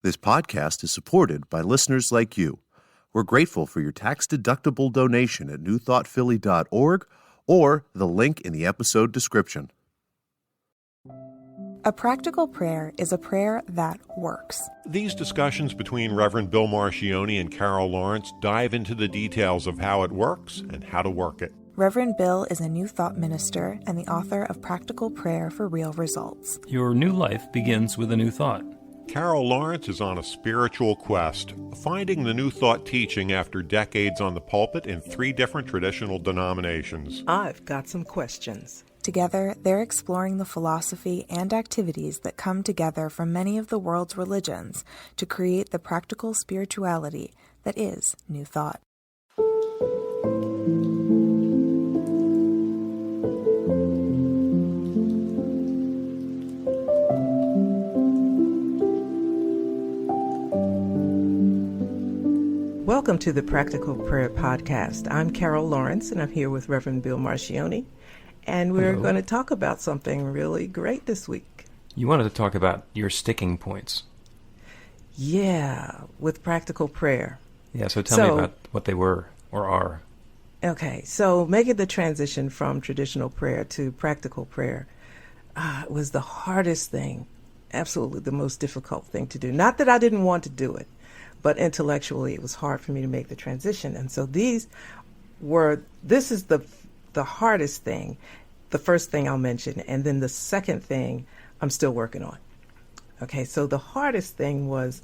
This podcast is supported by listeners like you. We're grateful for your tax-deductible donation at newthoughtphilly.org or the link in the episode description. A practical prayer is a prayer that works. These discussions between Reverend Bill Marcioni and Carol Lawrence dive into the details of how it works and how to work it. Reverend Bill is a New Thought minister and the author of Practical Prayer for Real Results. Your new life begins with a new thought. Carol Lawrence is on a spiritual quest, finding the New Thought teaching after decades on the pulpit in 3 different traditional denominations. I've got some questions. Together, they're exploring the philosophy and activities that come together from many of the world's religions to create the practical spirituality that is New Thought. Welcome to the Practical Prayer Podcast. I'm Carol Lawrence, and I'm here with Reverend Bill Marcioni, and we're going to talk about something really great this week. You wanted to talk about your sticking points. Yeah, with practical prayer. Yeah, so tell me about what they were or are. Okay, so making the transition from traditional prayer to practical prayer was the hardest thing, absolutely the most difficult thing to do. Not that I didn't want to do it, but intellectually it was hard for me to make the transition. And so this is the hardest thing, the first thing I'll mention, and then the second thing I'm still working on. Okay, so the hardest thing was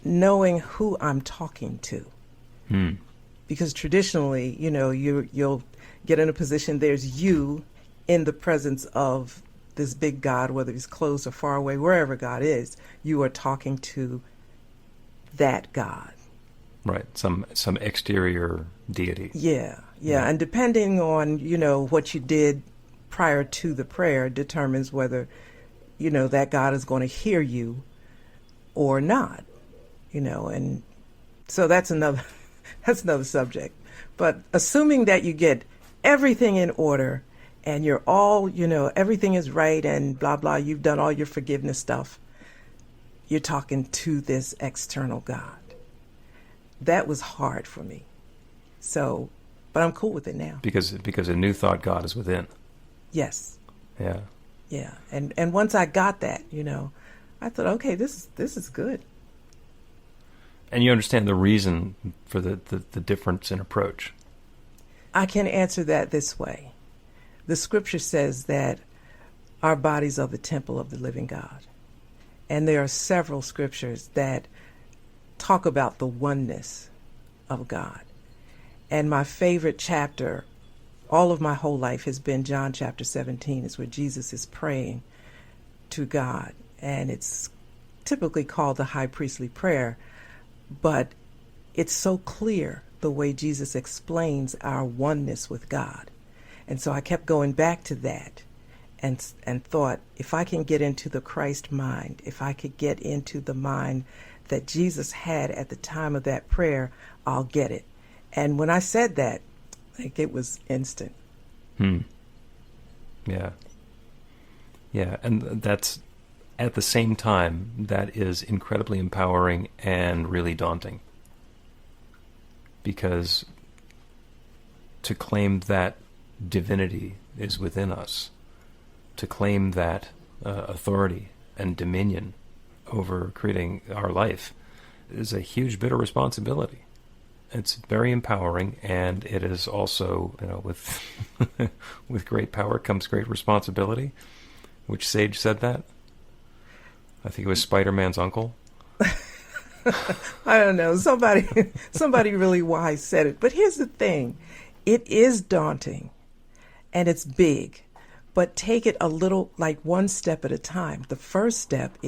knowing who I'm talking to. Because traditionally, you'll get in a position, there's you in the presence of this big God, whether he's close or far away, wherever God is, you are talking to that God. Right, some exterior deity. Yeah. And depending on, what you did prior to the prayer determines whether, that God is going to hear you or not, and so that's another subject. But assuming that you get everything in order and you're all, everything is right and blah, blah, you've done all your forgiveness stuff, you're talking to this external God. That was hard for me. So, but I'm cool with it now. Because a new thought God is within. Yes. Yeah. Yeah. And once I got that, I thought, okay, this is good. And you understand the reason for the difference in approach. I can answer that this way. The scripture says that our bodies are the temple of the living God. And there are several scriptures that talk about the oneness of God. And my favorite chapter, all of my whole life, has been John chapter 17. It's where Jesus is praying to God. And it's typically called the high priestly prayer. But it's so clear the way Jesus explains our oneness with God. And so I kept going back to that and thought, if I can get into the Christ mind, if I could get into the mind that Jesus had at the time of that prayer, I'll get it. And when I said that, it was instant. Yeah. Yeah, and that's, at the same time, that is incredibly empowering and really daunting. Because to claim that divinity is within us, to claim that authority and dominion over creating our life is a huge bit of responsibility. It's very empowering, and it is also, with with great power comes great responsibility. Which sage said that? I think it was Spider-Man's uncle. I don't know. Somebody really wise said it. But here's the thing. It is daunting and it's big, but take it a little, like one step at a time. The first step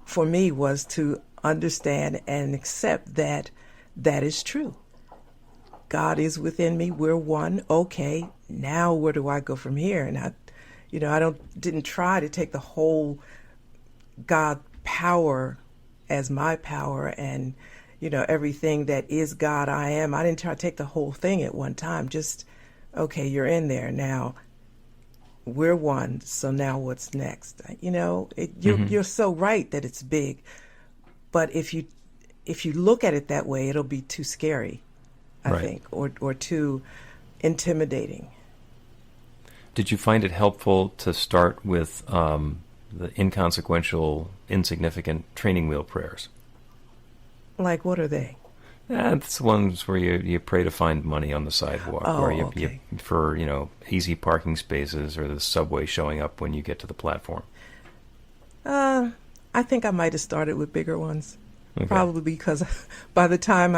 for me, was to understand and accept that is true. God is within me. We're one. Okay. Now where do I go from here? And I didn't try to take the whole God power as my power and, everything that is God I am. I didn't try to take the whole thing at one time. Just, okay, you're in there now. we're one, so now what's next? You're so right that it's big, but if you look at it that way, it'll be too scary, I think, or too intimidating. Did you find it helpful to start with the inconsequential, insignificant training wheel prayers? Like, what are they? It's the ones where you pray to find money on the sidewalk, or you for easy parking spaces, or the subway showing up when you get to the platform. I think I might have started with bigger ones, probably because by the time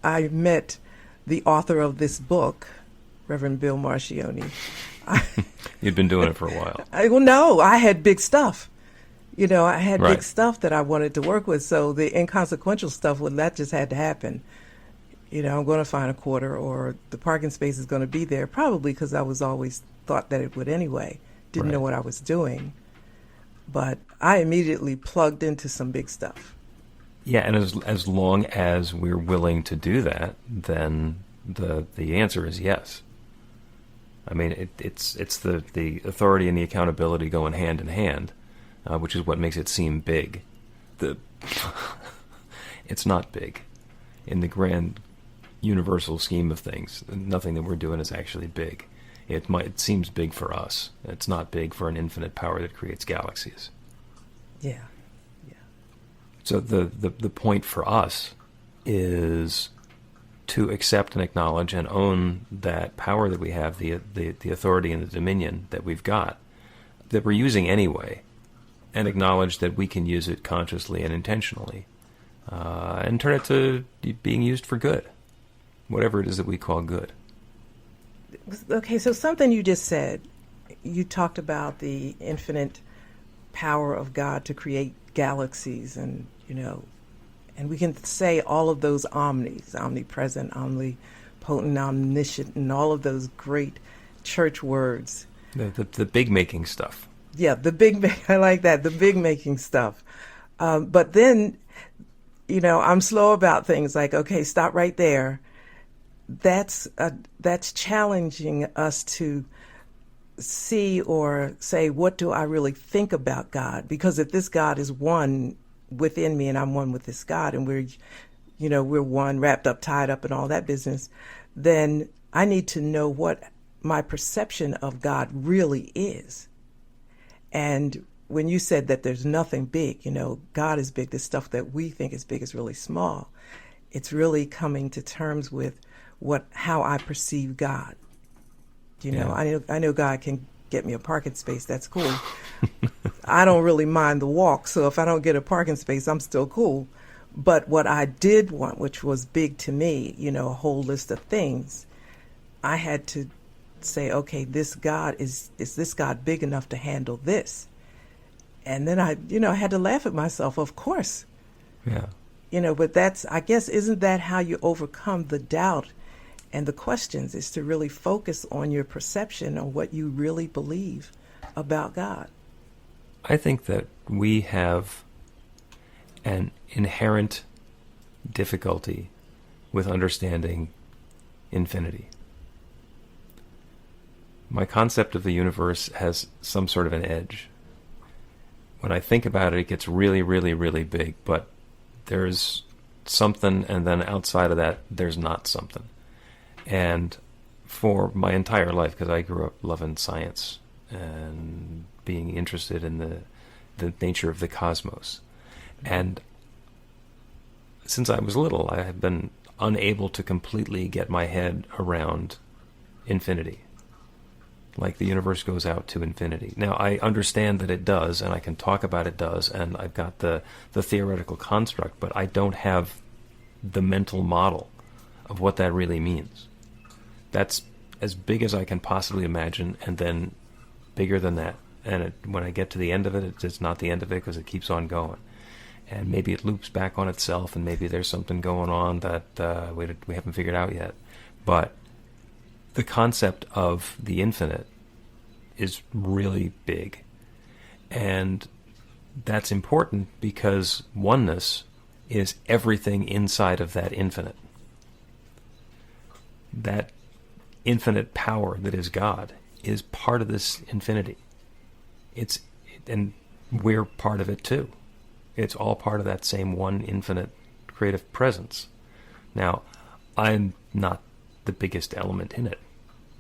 I met the author of this book, Reverend Bill Marcioni, You'd been doing it for a while. I had big stuff. I had big stuff that I wanted to work with, so the inconsequential stuff, that just had to happen. I'm going to find a quarter, or the parking space is going to be there, probably because I was always thought that it would anyway. Didn't know what I was doing. But I immediately plugged into some big stuff. Yeah, and as long as we're willing to do that, then the answer is yes. I mean, it's the authority and the accountability going hand in hand, which is what makes it seem big. It's not big. In the grand universal scheme of things, nothing that we're doing is actually big. It seems big for us. It's not big for an infinite power that creates galaxies. Yeah. So the point for us is to accept and acknowledge and own that power that we have, the authority and the dominion that we've got, that we're using anyway, and acknowledge that we can use it consciously and intentionally, and turn it to being used for good, whatever it is that we call good. Okay, so something you just said, you talked about the infinite power of God to create galaxies, and and we can say all of those omnis, omnipresent, omnipotent, omniscient, and all of those great church words. The big making stuff. Yeah, I like that, the big making stuff. But then, I'm slow about things like, okay, stop right there. That's challenging us to see or say, what do I really think about God? Because if this God is one within me and I'm one with this God, and we're one, wrapped up, tied up, and all that business, then I need to know what my perception of God really is. And when you said that there's nothing big, God is big, this stuff that we think is big is really small. It's really coming to terms with how I perceive God. I know God can get me a parking space. That's cool. I don't really mind the walk, so if I don't get a parking space, I'm still cool. But what I did want, which was big to me, a whole list of things, I had to say, okay, this God is this God big enough to handle this? And then I had to laugh at myself. Of course. Yeah. But I guess, isn't that how you overcome the doubt and the questions, is to really focus on your perception on what you really believe about God? I think that we have an inherent difficulty with understanding infinity. My concept of the universe has some sort of an edge. When I think about it, it gets really, really, really big, but there's something, and then outside of that, there's not something. And for my entire life, because I grew up loving science and being interested in the nature of the cosmos, and since I was little, I have been unable to completely get my head around infinity. Like the universe goes out to infinity. Now, I understand that it does, and I can talk about it does, and I've got the theoretical construct, but I don't have the mental model of what that really means. That's as big as I can possibly imagine, and then bigger than that. And when I get to the end of it, it's not the end of it, because it keeps on going. And maybe it loops back on itself, and maybe there's something going on that we haven't figured out yet. But the concept of the infinite is really big. And that's important because oneness is everything inside of that infinite. That infinite power that is God is part of this infinity. And we're part of it too. It's all part of that same one infinite creative presence. Now, I'm not the biggest element in it.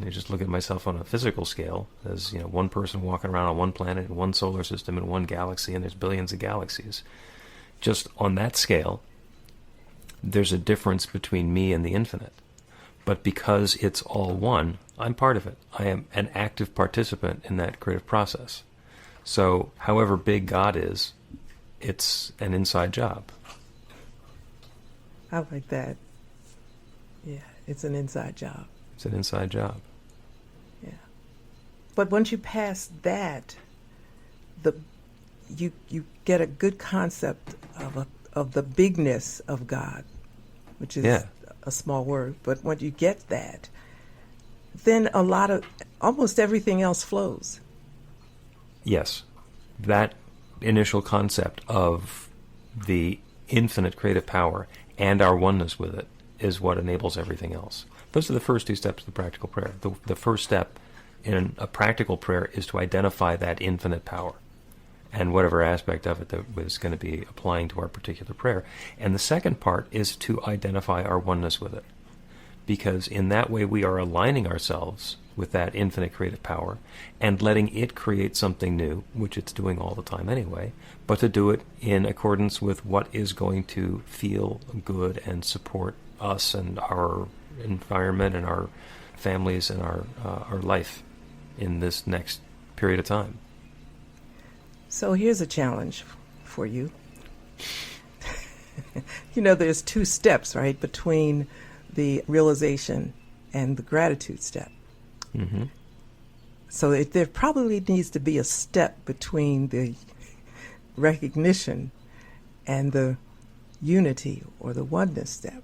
I just look at myself on a physical scale as, one person walking around on one planet, in one solar system, in one galaxy, and there's billions of galaxies. Just on that scale, there's a difference between me and the infinite. But because it's all one, I'm part of it. I am an active participant in that creative process. So however big God is, it's an inside job. I like that. Yeah, it's an inside job. It's an inside job. Yeah. But once you pass that, you get a good concept of the bigness of God, which is a small word. But when you get that, then almost everything else flows. Yes. That initial concept of the infinite creative power and our oneness with it is what enables everything else. Those are the first two steps of the practical prayer. The first step in a practical prayer is to identify that infinite power and whatever aspect of it that was going to be applying to our particular prayer. And the second part is to identify our oneness with it. Because in that way we are aligning ourselves with that infinite creative power and letting it create something new, which it's doing all the time anyway, but to do it in accordance with what is going to feel good and support us and our environment and our families and our life in this next period of time. So here's a challenge for you. There's two steps, right, between the realization and the gratitude step. Mm-hmm. So there probably needs to be a step between the recognition and the unity or the oneness step,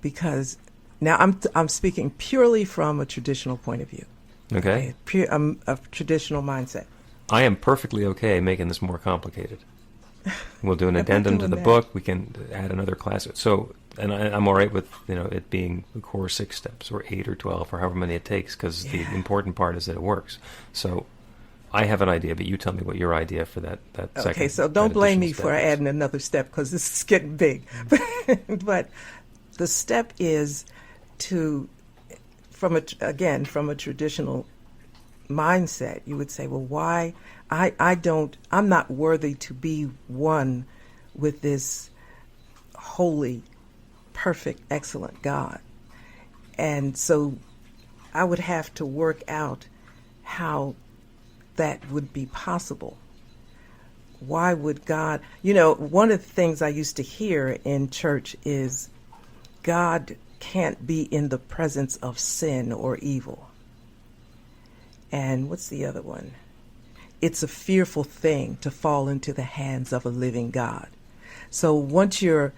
because now I'm speaking purely from a traditional point of view. Okay. A traditional mindset. I am perfectly okay making this more complicated. We'll do an addendum to the book. We can add another class. So, and I'm all right with it being the core 6 steps or 8 or 12 or however many it takes, because the important part is that it works. So, I have an idea, but you tell me what your idea for that second. Okay, so don't blame me for adding another step, because this is getting big. But the step is to, from a traditional mindset, you would say, well, why I'm not worthy to be one with this holy, perfect, excellent God. And so I would have to work out how that would be possible. Why would God, one of the things I used to hear in church is God can't be in the presence of sin or evil. And what's the other one? It's a fearful thing to fall into the hands of a living God. So once you're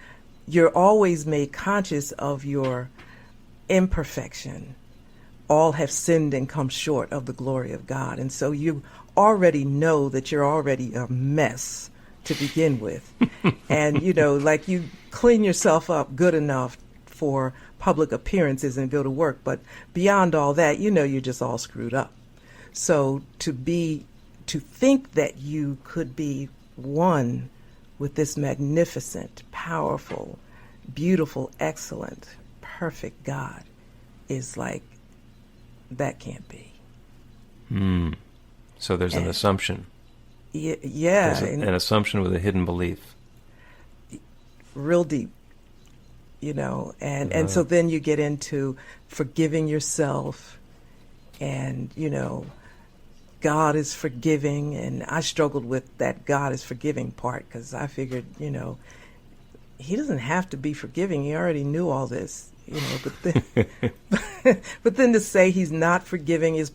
always made conscious of your imperfection, all have sinned and come short of the glory of God. And so you already know that you're already a mess to begin with. And, like you clean yourself up good enough for public appearances and go to work. But beyond all that, you're just all screwed up. So to think that you could be one with this magnificent, powerful, beautiful, excellent, perfect God is like, that can't be. So there's an assumption. Yeah. There's an assumption with a hidden belief. Real deep, and so then you get into forgiving yourself, and, God is forgiving, and I struggled with that God is forgiving part, because I figured, he doesn't have to be forgiving. He already knew all this, but then to say he's not forgiving is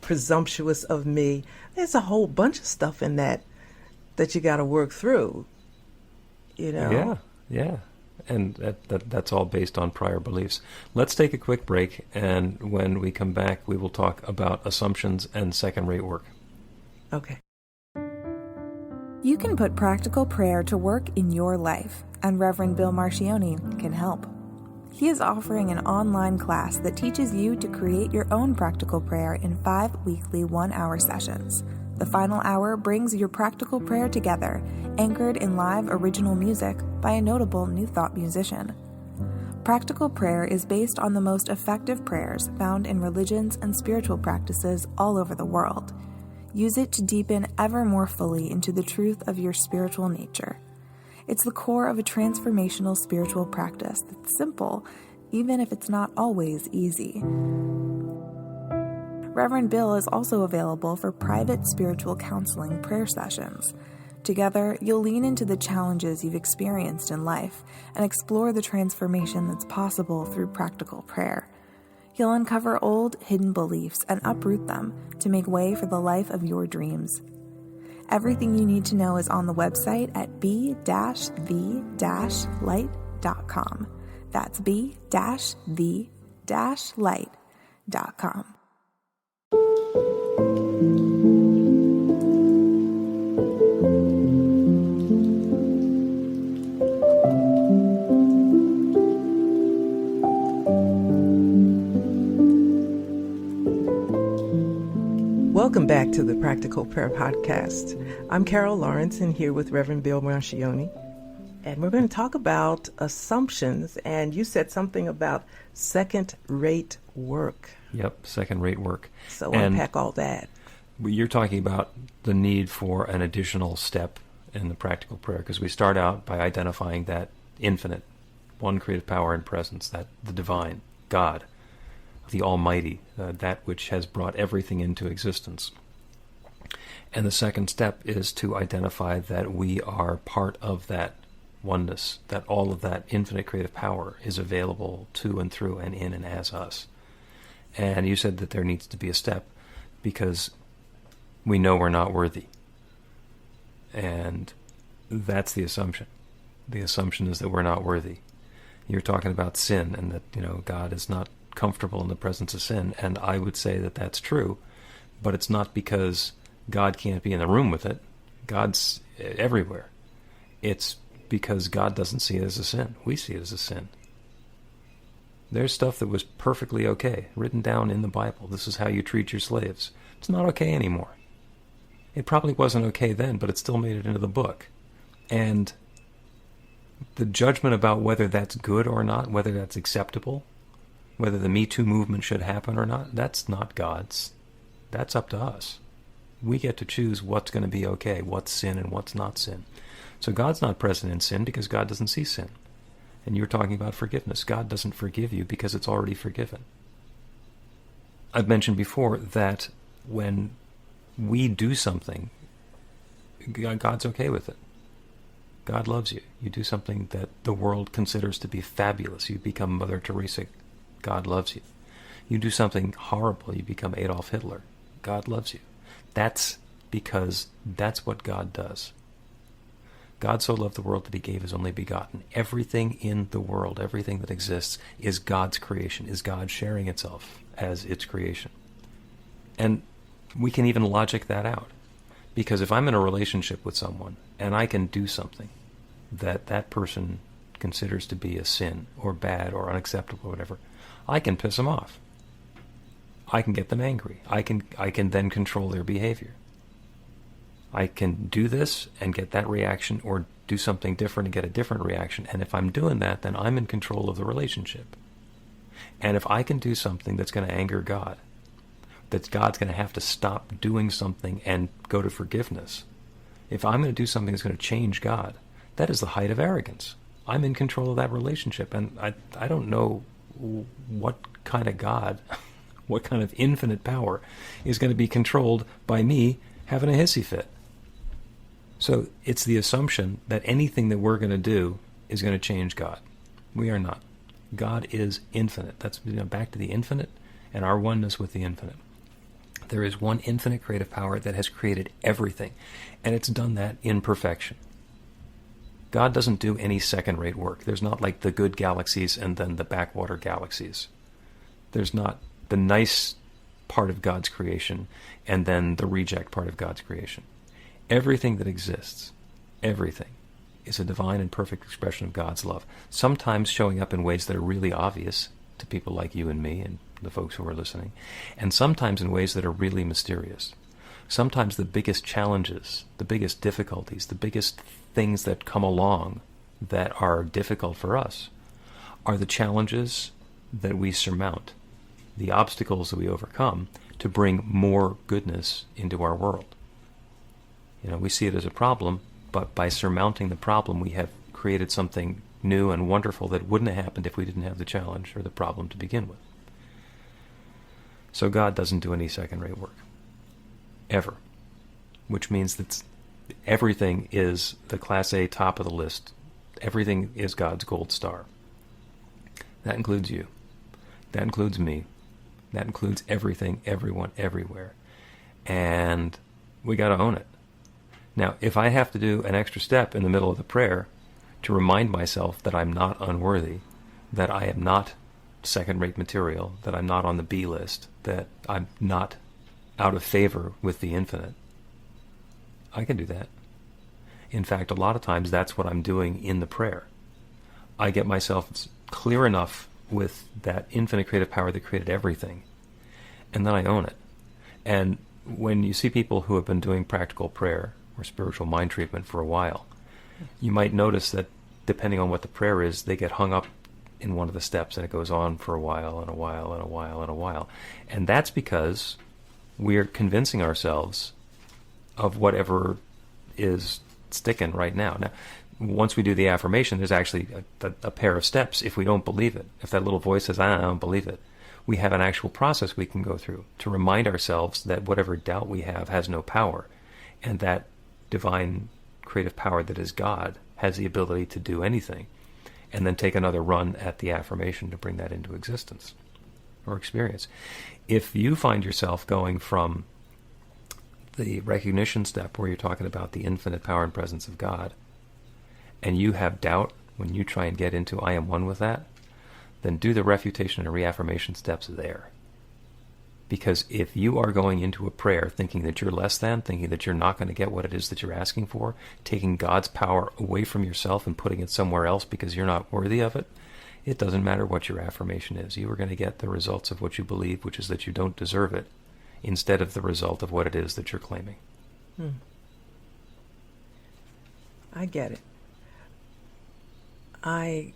presumptuous of me. There's a whole bunch of stuff in that you got to work through, Yeah. And that's all based on prior beliefs. Let's take a quick break, and when we come back, we will talk about assumptions and second-rate work. Okay. You can put practical prayer to work in your life, and Reverend Bill Marcioni can help. He is offering an online class that teaches you to create your own practical prayer in 5 weekly 1-hour sessions. The final hour brings your practical prayer together, anchored in live original music by a notable New Thought musician. Practical prayer is based on the most effective prayers found in religions and spiritual practices all over the world. Use it to deepen ever more fully into the truth of your spiritual nature. It's the core of a transformational spiritual practice that's simple, even if it's not always easy. Reverend Bill is also available for private spiritual counseling prayer sessions. Together, you'll lean into the challenges you've experienced in life and explore the transformation that's possible through practical prayer. You'll uncover old, hidden beliefs and uproot them to make way for the life of your dreams. Everything you need to know is on the website at b-the-light.com. That's b-the-light.com. Welcome back to the Practical Prayer Podcast. I'm Carol Lawrence and here with Reverend Bill Marcioni. And we're going to talk about assumptions. And you said something about second-rate work. Yep, second-rate work. So unpack all that. You're talking about the need for an additional step in the practical prayer, because we start out by identifying that infinite, one creative power and presence, that the divine, God, the Almighty, that which has brought everything into existence. And the second step is to identify that we are part of that oneness, that all of that infinite creative power is available to and through and in and as us. And you said that there needs to be a step because we know we're not worthy. And that's the assumption. The assumption is that we're not worthy. You're talking about sin and that, God is not comfortable in the presence of sin, and I would say that that's true, but it's not because God can't be in the room with it. God's everywhere. It's because God doesn't see it as a sin. We see it as a sin. There's stuff that was perfectly okay, written down in the Bible. This is how you treat your slaves. It's not okay anymore. It probably wasn't okay then, but it still made it into the book. And the judgment about whether that's good or not, whether that's acceptable, whether the Me Too movement should happen or not, that's not God's. That's up to us. We get to choose what's going to be okay, what's sin and what's not sin. So God's not present in sin because God doesn't see sin. And you're talking about forgiveness. God doesn't forgive you because it's already forgiven. I've mentioned before that when we do something, God's okay with it. God loves you. You do something that the world considers to be fabulous. You become Mother Teresa. God loves you. You do something horrible, you become Adolf Hitler. God loves you. That's because that's what God does. God so loved the world that he gave his only begotten. Everything in the world, everything that exists, is God's creation, is God sharing itself as its creation. And we can even logic that out. Because if I'm in a relationship with someone and I can do something that that person considers to be a sin or bad or unacceptable or whatever, I can piss them off. I can get them angry. I can then control their behavior. I can do this and get that reaction, or do something different and get a different reaction. And if I'm doing that, then I'm in control of the relationship. And if I can do something that's going to anger God, that God's going to have to stop doing something and go to forgiveness, if I'm going to do something that's going to change God, that is the height of arrogance. I'm in control of that relationship. And I don't know what kind of God, what kind of infinite power is going to be controlled by me having a hissy fit. So it's the assumption that anything that we're going to do is going to change God. We are not. God is infinite. That's back to the infinite and our oneness with the infinite. There is one infinite creative power that has created everything, and it's done that in perfection. God doesn't do any second-rate work. There's not like the good galaxies and then the backwater galaxies. There's not the nice part of God's creation and then the reject part of God's creation. Everything that exists, everything, is a divine and perfect expression of God's love, sometimes showing up in ways that are really obvious to people like you and me and the folks who are listening, and sometimes in ways that are really mysterious. Sometimes the biggest challenges, the biggest difficulties, the biggest things that come along that are difficult for us are the challenges that we surmount, the obstacles that we overcome to bring more goodness into our world. We see it as a problem, but by surmounting the problem, we have created something new and wonderful that wouldn't have happened if we didn't have the challenge or the problem to begin with. So God doesn't do any second-rate work, ever, which means that everything is the Class A top of the list. Everything is God's gold star. That includes you. That includes me. That includes everything, everyone, everywhere. And we got to own it. Now, if I have to do an extra step in the middle of the prayer to remind myself that I'm not unworthy, that I am not second-rate material, that I'm not on the B list, that I'm not out of favor with the infinite, I can do that. In fact, a lot of times that's what I'm doing in the prayer. I get myself clear enough with that infinite creative power that created everything, and then I own it. And when you see people who have been doing practical prayer or spiritual mind treatment for a while, you might notice that depending on what the prayer is, they get hung up in one of the steps, and it goes on for a while and a while and a while and a while. And that's because we're convincing ourselves of whatever is sticking right now. Now, once we do the affirmation, there's actually a pair of steps if we don't believe it. If that little voice says, I don't believe it, we have an actual process we can go through to remind ourselves that whatever doubt we have has no power, and that divine creative power that is God has the ability to do anything, and then take another run at the affirmation to bring that into existence or experience. If you find yourself going from the recognition step where you're talking about the infinite power and presence of God, and you have doubt when you try and get into I am one with that, then do the refutation and reaffirmation steps there. Because if you are going into a prayer thinking that you're less than, thinking that you're not going to get what it is that you're asking for, taking God's power away from yourself and putting it somewhere else because you're not worthy of it, it doesn't matter what your affirmation is. You are going to get the results of what you believe, which is that you don't deserve it, instead of the result of what it is that you're claiming. I get it. I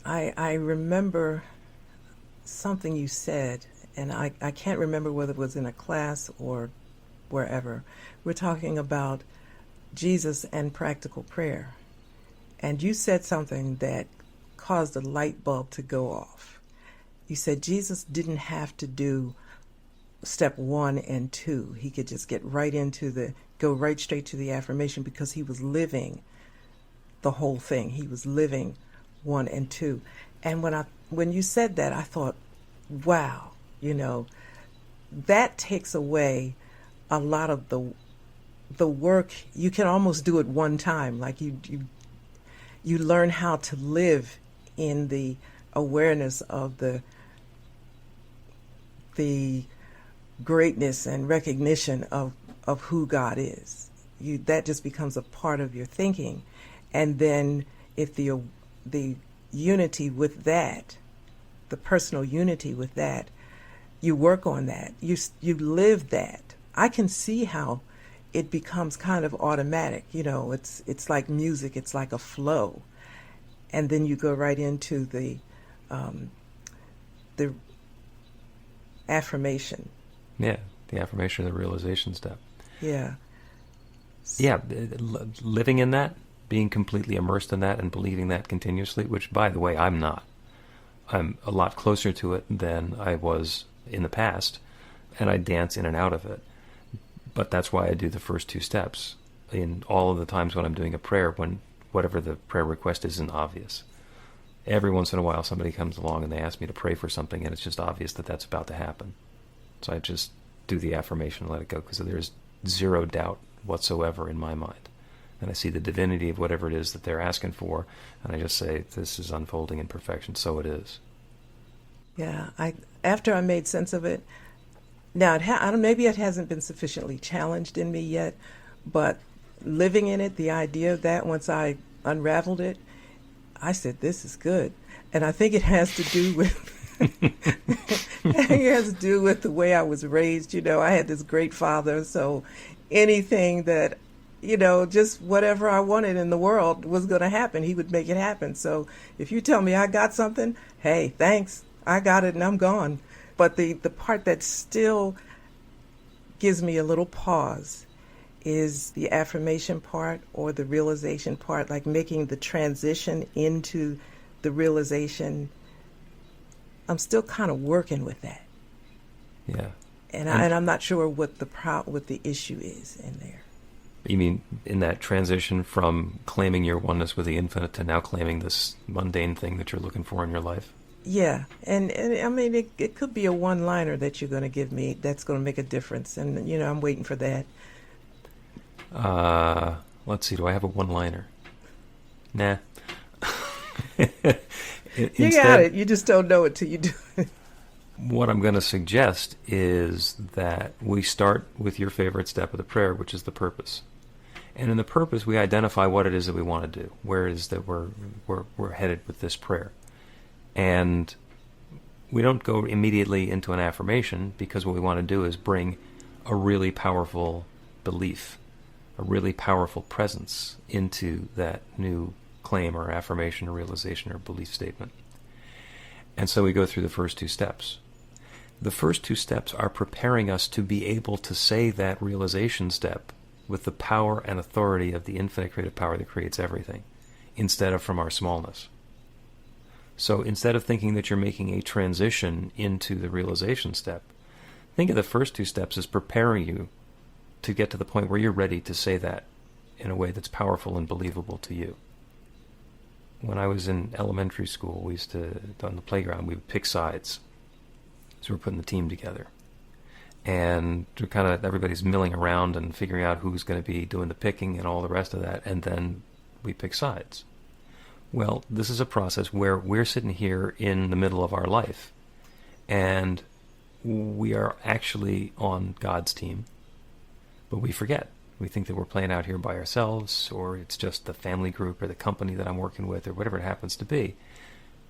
remember something you said, and I can't remember whether it was in a class or wherever. We're talking about Jesus and practical prayer. And you said something that caused a light bulb to go off. You said Jesus didn't have to do step 1 and 2. He could just go right straight to the affirmation because he was living the whole thing. He was living 1 and 2. And when you said that, I thought, wow, that takes away a lot of the work. You can almost do it one time. Like you learn how to live in the awareness of the greatness and recognition of who God is. That just becomes a part of your thinking. And then if the unity with that, the personal unity with that, you work on that, you live that, I can see how it becomes kind of automatic. It's like music, it's like a flow. And then you go right into the affirmation. Yeah, the affirmation, the realization step. Yeah. Yeah, living in that, being completely immersed in that and believing that continuously, which, by the way, I'm not. I'm a lot closer to it than I was in the past, and I dance in and out of it. But that's why I do the first 2 steps in all of the times when I'm doing a prayer, when whatever the prayer request isn't obvious. Every once in a while somebody comes along and they ask me to pray for something, and it's just obvious that that's about to happen. So I just do the affirmation and let it go, because there's zero doubt whatsoever in my mind. And I see the divinity of whatever it is that they're asking for, and I just say, this is unfolding in perfection, so it is. Yeah, after I made sense of it, now maybe it hasn't been sufficiently challenged in me yet, but living in it, the idea of that, once I unraveled it, I said, this is good. And I think it has to do with it has to do with the way I was raised. I had this great father, so anything that, just whatever I wanted in the world was going to happen, he would make it happen. So if you tell me I got something, hey, thanks, I got it and I'm gone. But the part that still gives me a little pause is the affirmation part or the realization part, like making the transition into the realization. I'm still kind of working with that. Yeah. And I'm not sure what the issue is in there. You mean in that transition from claiming your oneness with the infinite to now claiming this mundane thing that you're looking for in your life? Yeah. And I mean, it could be a one-liner that you're going to give me that's going to make a difference. And, I'm waiting for that. Let's see. Do I have a one-liner? Nah. You got it. You just don't know it till you do it. What I'm going to suggest is that we start with your favorite step of the prayer, which is the purpose. And in the purpose, we identify what it is that we want to do, where it is that we're headed with this prayer. And we don't go immediately into an affirmation, because what we want to do is bring a really powerful belief, a really powerful presence into that new claim or affirmation or realization or belief statement. And so we go through the first two steps. The first two steps are preparing us to be able to say that realization step with the power and authority of the infinite creative power that creates everything, instead of from our smallness. So instead of thinking that you're making a transition into the realization step, think of the first two steps as preparing you to get to the point where you're ready to say that in a way that's powerful and believable to you. When I was in elementary school, we used to, on the playground, we would pick sides. So we're putting the team together. And everybody's milling around and figuring out who's going to be doing the picking and all the rest of that, and then we pick sides. Well, this is a process where we're sitting here in the middle of our life, and we are actually on God's team, but we forget. We think that we're playing out here by ourselves, or it's just the family group or the company that I'm working with, or whatever it happens to be.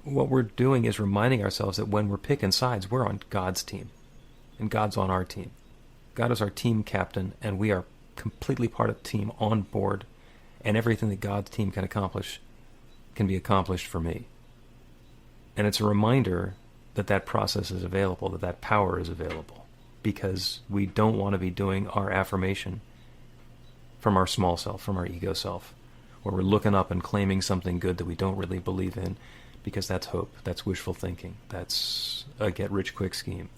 What we're doing is reminding ourselves that when we're picking sides, we're on God's team, and God's on our team. God is our team captain, and we are completely part of the team, on board, and everything that God's team can accomplish can be accomplished for me. And it's a reminder that that process is available, that that power is available, because we don't want to be doing our affirmation from our small self, from our ego self, where we're looking up and claiming something good that we don't really believe in, because that's hope, that's wishful thinking, that's a get-rich-quick scheme.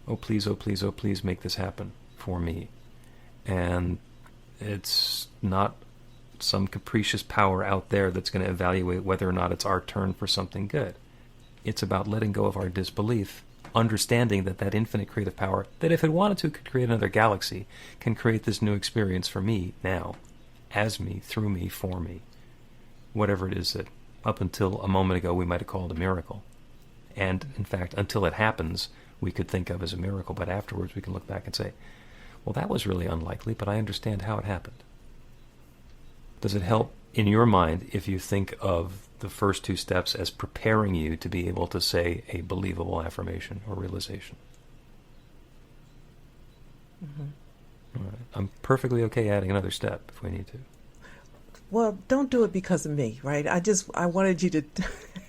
Oh please, oh please, oh please, make this happen for me. And it's not some capricious power out there that's going to evaluate whether or not it's our turn for something good. It's about letting go of our disbelief, understanding that that infinite creative power, that if it wanted to could create another galaxy, can create this new experience for me now, as me, through me, for me. Whatever it is that up until a moment ago we might have called a miracle. And in fact, until it happens, we could think of as a miracle, but afterwards we can look back and say, well, that was really unlikely, but I understand how it happened. Does it help in your mind if you think of the first two steps as preparing you to be able to say a believable affirmation or realization? Mm-hmm. All right. I'm perfectly okay adding another step if we need to. Well, don't do it because of me, right? I wanted you to...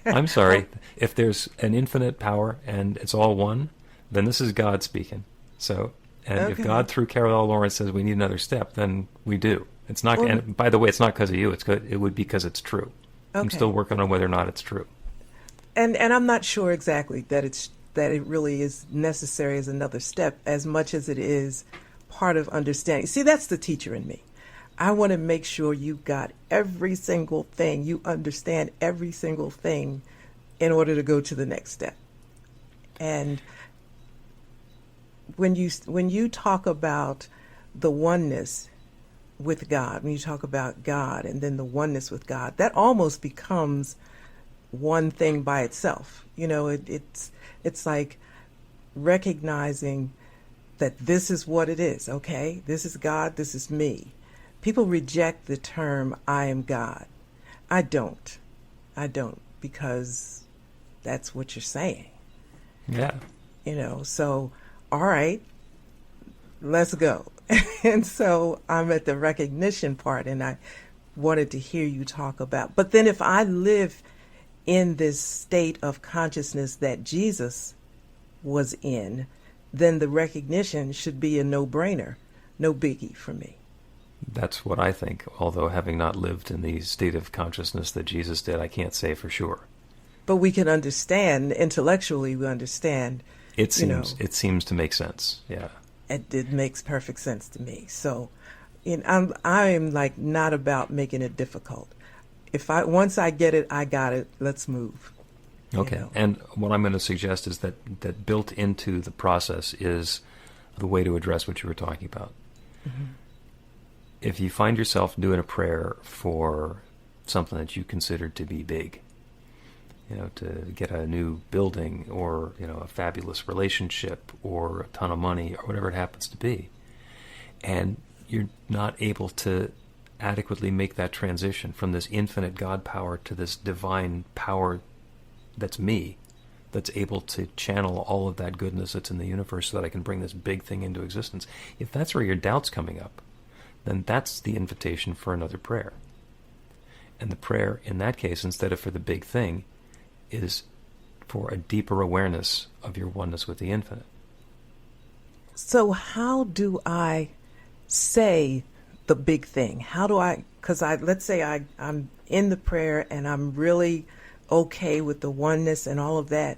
I'm sorry. If there's an infinite power and it's all one, then this is God speaking. So, and Okay. if God through Carol L. Lawrence says we need another step, then we do. It's not. And by the way, it's not because of you. It's good. It would be because it's true. I'm Okay. still working on whether or not it's true. And I'm not sure exactly that it really is necessary as another step, as much as it is part of understanding. See, that's the teacher in me. I want to make sure you got every single thing, you understand every single thing in order to go to the next step. And when you talk about the oneness with God, when you talk about God and then the oneness with God, that almost becomes one thing by itself. You know, it's like recognizing that this is what it is, okay? This is God, this is me. people reject the term "I am God." I don't, because that's what you're saying. Yeah. So, all right, let's go. And so I'm at the recognition part, and I wanted to hear you talk about. But then if I live in this state of consciousness that Jesus was in, then the recognition should be a no-brainer, no biggie for me. That's what I think, although having not lived in the state of consciousness that Jesus did, I can't say for sure. But we can understand, intellectually we understand. It seems to make sense, yeah. It makes perfect sense to me. So I'm like not about making it difficult. Once I get it, I got it. Let's move. Okay. And what I'm going to suggest is that built into the process is the way to address what you were talking about. Mm-hmm. If you find yourself doing a prayer for something that you consider to be big, to get a new building or, a fabulous relationship or a ton of money or whatever it happens to be, and you're not able to adequately make that transition from this infinite God power to this divine power that's me, that's able to channel all of that goodness that's in the universe so that I can bring this big thing into existence. If that's where your doubt's coming up, then that's the invitation for another prayer. And the prayer, in that case, instead of for the big thing, is for a deeper awareness of your oneness with the infinite. So how do I say the big thing? How do I, because let's say I'm in the prayer and I'm really okay with the oneness and all of that,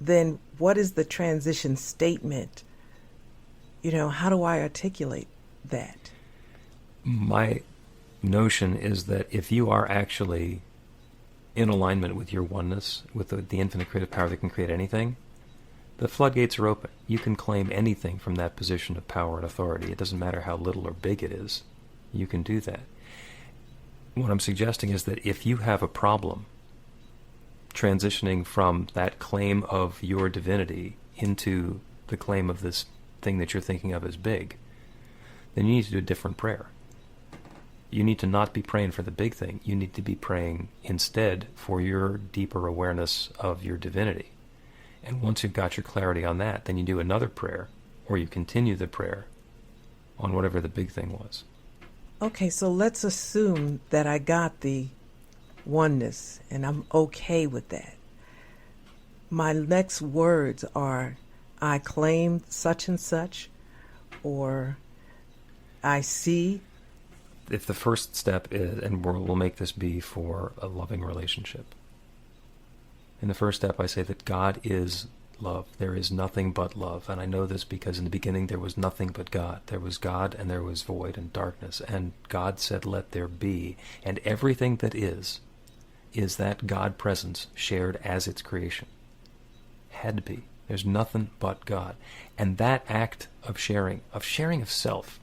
then what is the transition statement? How do I articulate that? My notion is that if you are actually in alignment with your oneness, with the infinite creative power that can create anything, the floodgates are open. You can claim anything from that position of power and authority. It doesn't matter how little or big it is. You can do that. What I'm suggesting is that if you have a problem transitioning from that claim of your divinity into the claim of this thing that you're thinking of as big, then you need to do a different prayer. You need to not be praying for the big thing. You need to be praying instead for your deeper awareness of your divinity. And once you've got your clarity on that, then you do another prayer, or you continue the prayer on whatever the big thing was. Okay, so let's assume that I got the oneness and I'm okay with that. My next words are, I claim such and such, or I see. If the first step is, and we'll make this be for a loving relationship. In the first step, I say that God is love. There is nothing but love. And I know this because in the beginning there was nothing but God. There was God and there was void and darkness. And God said, let there be. And everything that is that God presence shared as its creation. Had to be. There's nothing but God. And that act of sharing of self,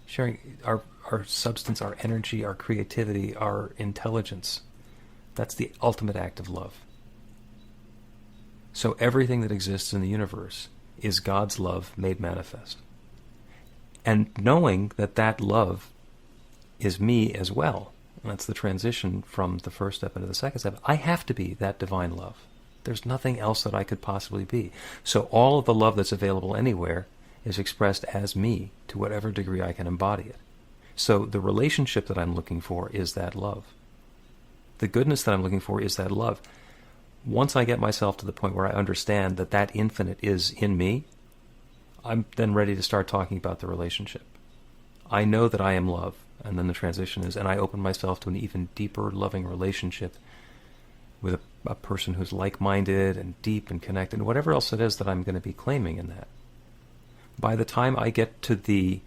sharing our substance, our energy, our creativity, our intelligence, that's the ultimate act of love. So everything that exists in the universe is God's love made manifest. And knowing that love is me as well, and that's the transition from the first step into the second step, I have to be that divine love. There's nothing else that I could possibly be. So all of the love that's available anywhere is expressed as me to whatever degree I can embody it. So the relationship that I'm looking for is that love. The goodness that I'm looking for is that love. Once I get myself to the point where I understand that infinite is in me, I'm then ready to start talking about the relationship. I know that I am love, and then the transition is, and I open myself to an even deeper loving relationship with a person who's like-minded and deep and connected, and whatever else it is that I'm going to be claiming in that. By the time I get to the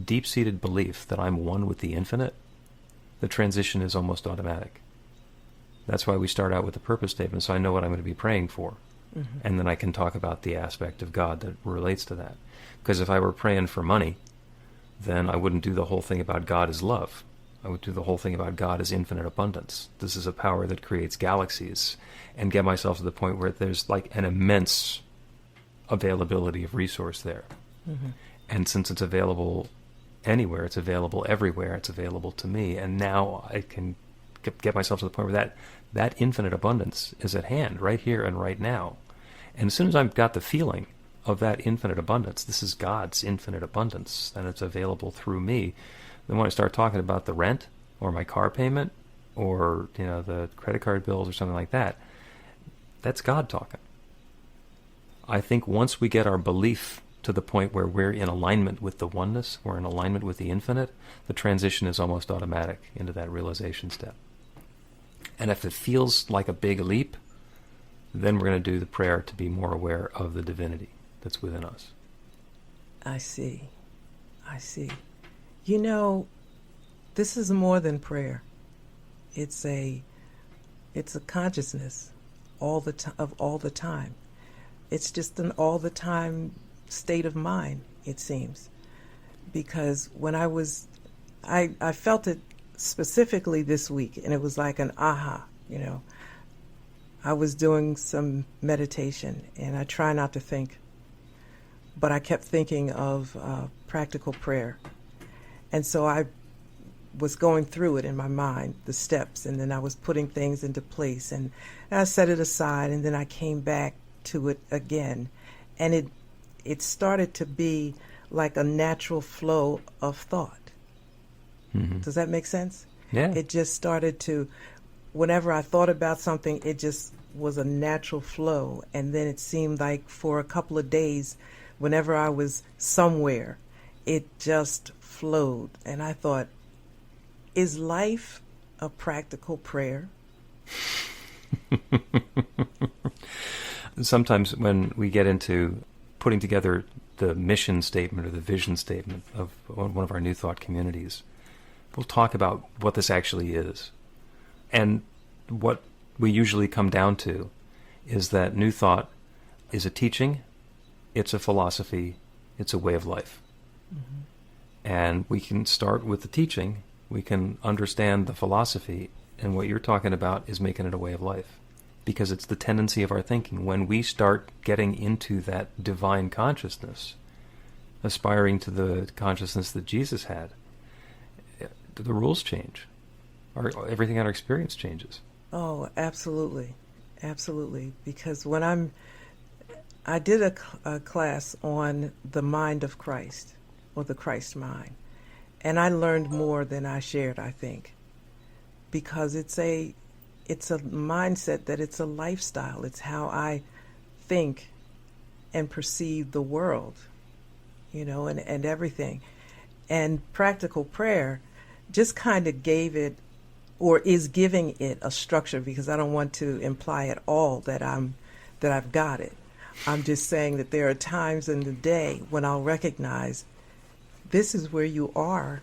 deep-seated belief that I'm one with the infinite, the transition is almost automatic. That's why we start out with the purpose statement, so I know what I'm going to be praying for. Mm-hmm. And then I can talk about the aspect of God that relates to that. Because if I were praying for money, then I wouldn't do the whole thing about God as love. I would do the whole thing about God as infinite abundance. This is a power that creates galaxies, and get myself to the point where there's like an immense availability of resource there. Mm-hmm. And since it's available anywhere. It's available everywhere. It's available to me. And now I can get myself to the point where that infinite abundance is at hand, right here and right now. And as soon as I've got the feeling of that infinite abundance, this is God's infinite abundance, and it's available through me, then when I start talking about the rent or my car payment or the credit card bills or something like that, that's God talking. I think once we get our belief to the point where we're in alignment with the oneness, we're in alignment with the infinite, the transition is almost automatic into that realization step. And if it feels like a big leap, then we're going to do the prayer to be more aware of the divinity that's within us. I see. This is more than prayer. It's a consciousness of all the time. It's just an all the time state of mind, it seems. Because when I felt it specifically this week, and it was like an aha, I was doing some meditation, and I try not to think, but I kept thinking of practical prayer. And so I was going through it in my mind, the steps, and then I was putting things into place, and I set it aside, and then I came back to it again. And it started to be like a natural flow of thought. Mm-hmm. Does that make sense? Yeah. It just started to, whenever I thought about something, it just was a natural flow. And then it seemed like for a couple of days, whenever I was somewhere, it just flowed. And I thought, is life a practical prayer? Sometimes when we get into putting together the mission statement or the vision statement of one of our New Thought communities, we'll talk about what this actually is. And what we usually come down to is that New Thought is a teaching, it's a philosophy, it's a way of life. Mm-hmm. And we can start with the teaching, we can understand the philosophy, and what you're talking about is making it a way of life. Because it's the tendency of our thinking. When we start getting into that divine consciousness, aspiring to the consciousness that Jesus had, the rules change. Everything in our experience changes. Oh, absolutely. Absolutely. Because when I did a class on the mind of Christ, or the Christ mind, and I learned more than I shared, I think. Because it's a mindset, that it's a lifestyle. It's how I think and perceive the world, and everything. And practical prayer just kind of gave it, or is giving it, a structure, because I don't want to imply at all that I've got it. I'm just saying that there are times in the day when I'll recognize this is where you are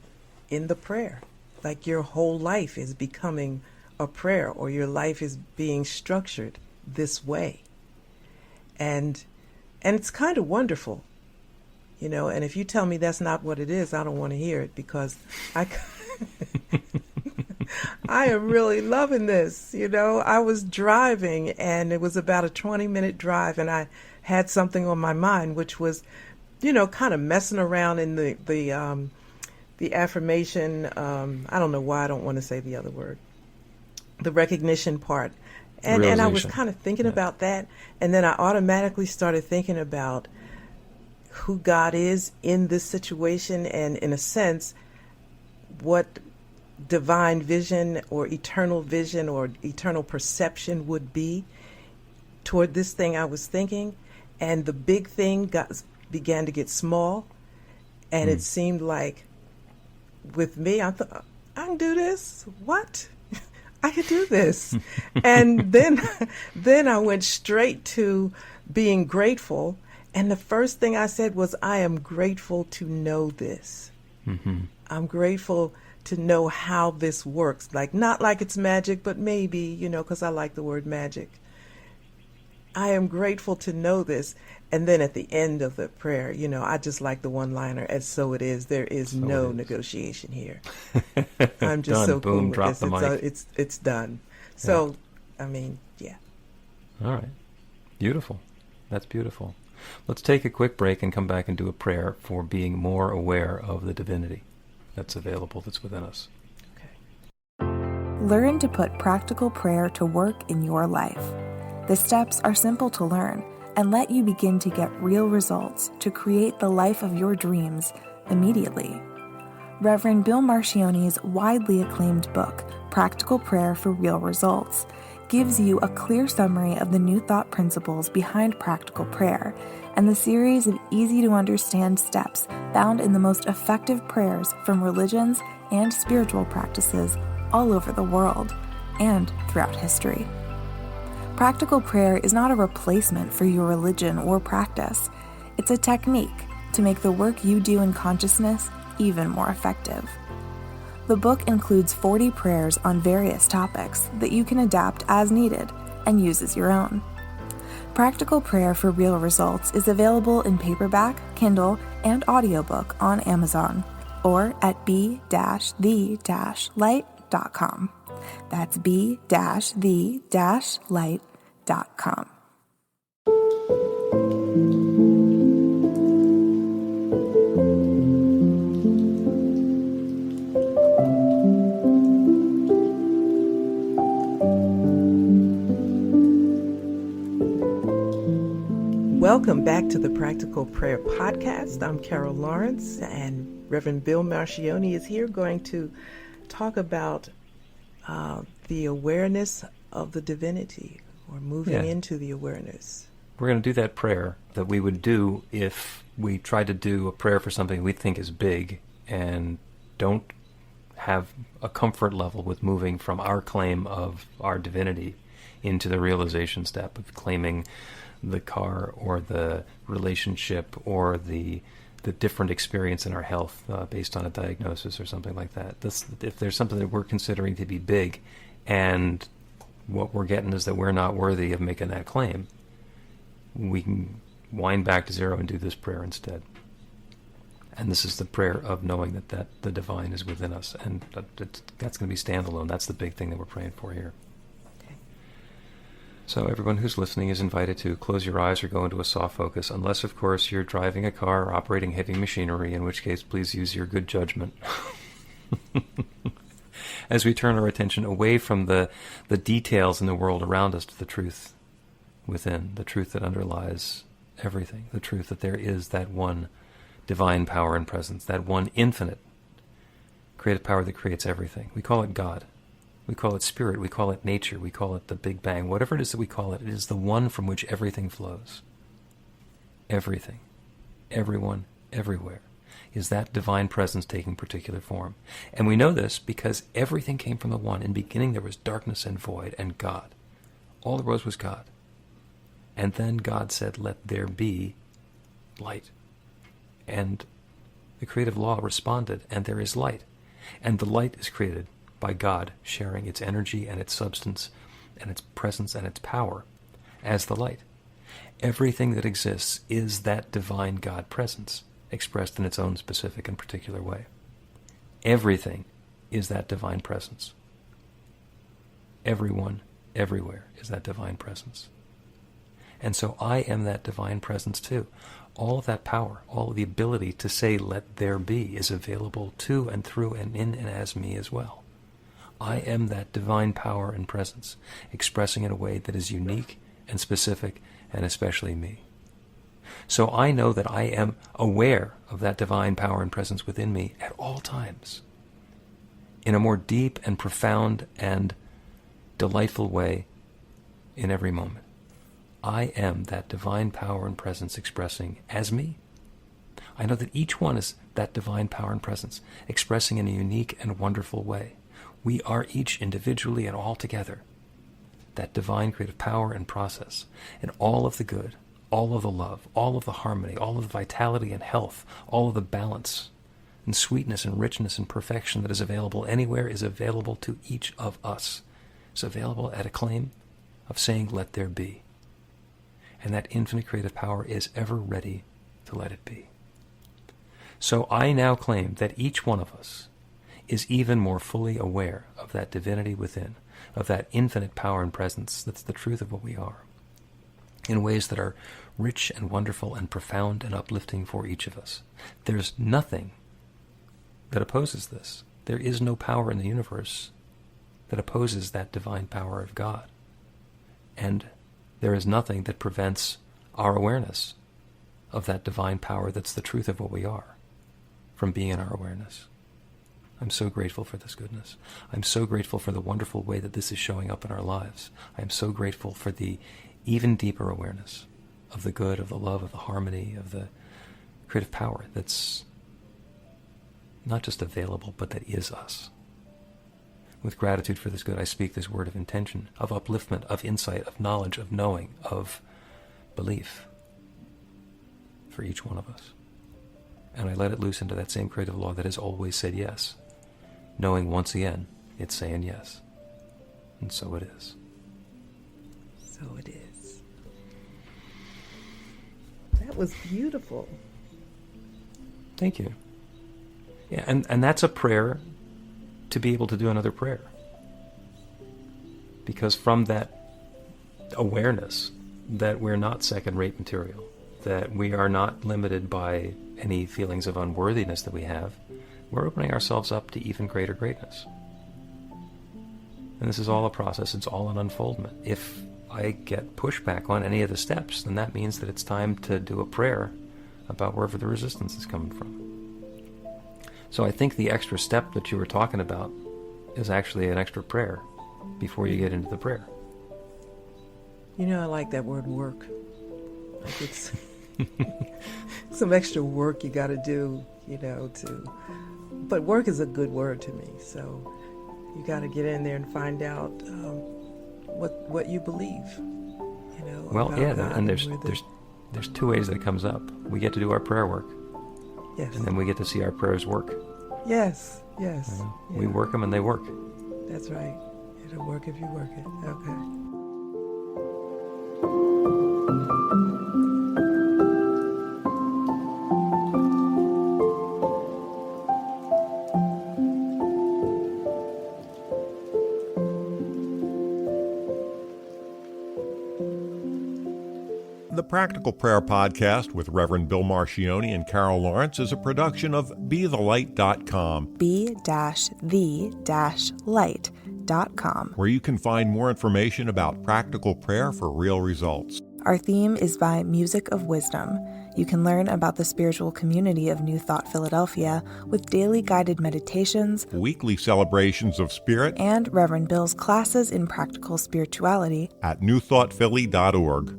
in the prayer. Like your whole life is becoming a prayer, or your life is being structured this way. And it's kind of wonderful, and if you tell me that's not what it is, I don't want to hear it, because I am really loving this. I was driving, and it was about a 20-minute drive, and I had something on my mind, which was, kind of messing around in the affirmation. I don't know why I don't want to say the other word. The recognition part. And I was kind of thinking about that. And then I automatically started thinking about who God is in this situation, and in a sense, what divine vision or eternal perception would be toward this thing I was thinking. And the big thing began to get small. And it seemed like, with me, I thought, I can do this. What? I could do this. And then I went straight to being grateful. And the first thing I said was, I am grateful to know this. Mm-hmm. I'm grateful to know how this works. Like, not like it's magic, but maybe, because I like the word magic. I am grateful to know this. And then at the end of the prayer, I just like the one-liner, as so it is. There is no negotiation here. I'm just done. so Boom, cool drop with the this. mic. It's done. So, yeah. Yeah. All right. Beautiful. That's beautiful. Let's take a quick break and come back and do a prayer for being more aware of the divinity. that's available, that's within us. Learn to put practical prayer to work in your life. The steps are simple to learn and let you begin to get real results to create the life of your dreams immediately. Reverend Bill Marcioni's widely acclaimed book, Practical Prayer for Real Results, gives you a clear summary of the New Thought principles behind practical prayer and the series of easy-to-understand steps found in the most effective prayers from religions and spiritual practices all over the world and throughout history. Practical prayer is not a replacement for your religion or practice. It's a technique to make the work you do in consciousness even more effective. The book includes 40 prayers on various topics that you can adapt as needed and use as your own. Practical Prayer for Real Results is available in paperback, Kindle, and audiobook on Amazon or at b-the-light.com. That's b-the-light.com. Welcome back to the Practical Prayer Podcast. I'm Carol Lawrence, and Reverend Bill Marcioni is here going to talk about the awareness of the divinity, or moving into the awareness. We're going to do that prayer that we would do if we try to do a prayer for something we think is big and don't have a comfort level with moving from our claim of our divinity into the realization step of claiming the car or the relationship or the different experience in our health based on a diagnosis or something like that. If there's something that we're considering to be big and what we're getting is that we're not worthy of making that claim, we can wind back to zero and do this prayer instead. And this is the prayer of knowing that the divine is within us, and that's going to be standalone. That's the big thing that we're praying for here. So everyone who's listening is invited to close your eyes or go into a soft focus, unless, of course, you're driving a car or operating heavy machinery, in which case please use your good judgment. As we turn our attention away from the details in the world around us to the truth within, the truth that underlies everything, the truth that there is that one divine power and presence, that one infinite creative power that creates everything. We call it God. We call it spirit, we call it nature, we call it the Big Bang. Whatever it is that we call it, it is the one from which everything flows. Everything, everyone, everywhere is that divine presence taking particular form. And we know this because everything came from the one. In the beginning there was darkness and void and God. All there was God. And then God said, let there be light. And the creative law responded, and there is light. And the light is created by God sharing its energy and its substance and its presence and its power as the light. Everything that exists is that divine God presence expressed in its own specific and particular way. Everything is that divine presence. Everyone, everywhere is that divine presence. And so I am that divine presence too. All of that power, all of the ability to say let there be is available to and through and in and as me as well. I am that divine power and presence, expressing in a way that is unique and specific and especially me. So I know that I am aware of that divine power and presence within me at all times, in a more deep and profound and delightful way in every moment. I am that divine power and presence expressing as me. I know that each one is that divine power and presence expressing in a unique and wonderful way. We are each individually and all together that divine creative power and process, and all of the good, all of the love, all of the harmony, all of the vitality and health, all of the balance and sweetness and richness and perfection that is available anywhere is available to each of us. It's available at a claim of saying, let there be. And that infinite creative power is ever ready to let it be. So I now claim that each one of us is even more fully aware of that divinity within, of that infinite power and presence that's the truth of what we are, in ways that are rich and wonderful and profound and uplifting for each of us. There's nothing that opposes this. There is no power in the universe that opposes that divine power of God. And there is nothing that prevents our awareness of that divine power that's the truth of what we are from being in our awareness. I'm so grateful for this goodness. I'm so grateful for the wonderful way that this is showing up in our lives. I'm so grateful for the even deeper awareness of the good, of the love, of the harmony, of the creative power that's not just available, but that is us. With gratitude for this good, I speak this word of intention, of upliftment, of insight, of knowledge, of knowing, of belief for each one of us. And I let it loose into that same creative law that has always said yes, knowing once again it's saying yes. And so it is. So it is. That was beautiful. Thank you. Yeah, and that's a prayer to be able to do another prayer. Because from that awareness that we're not second-rate material, that we are not limited by any feelings of unworthiness that we have, we're opening ourselves up to even greater greatness. And this is all a process, it's all an unfoldment. If I get pushback on any of the steps, then that means that it's time to do a prayer about wherever the resistance is coming from. So I think the extra step that you were talking about is actually an extra prayer before you get into the prayer. You know, I like that word work. Like it's some extra work you got to do, but work is a good word to me. So you got to get in there and find out what you believe, Well, yeah, God and there's two ways that it comes up. We get to do our prayer work. Yes. And then we get to see our prayers work. Yes. Yeah. We work them and they work. That's right. It'll work if you work it. Okay. The Practical Prayer Podcast with Reverend Bill Marcioni and Carol Lawrence is a production of BeTheLight.com. be-the-light.com, where you can find more information about practical prayer for real results. Our theme is by Music of Wisdom. You can learn about the spiritual community of New Thought Philadelphia with daily guided meditations, Weekly celebrations of spirit and Reverend Bill's classes in practical spirituality at newthoughtphilly.org.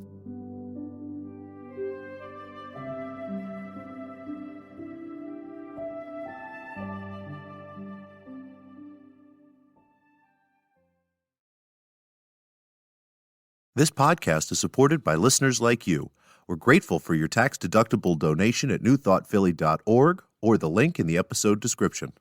This podcast is supported by listeners like you. We're grateful for your tax-deductible donation at newthoughtphilly.org or the link in the episode description.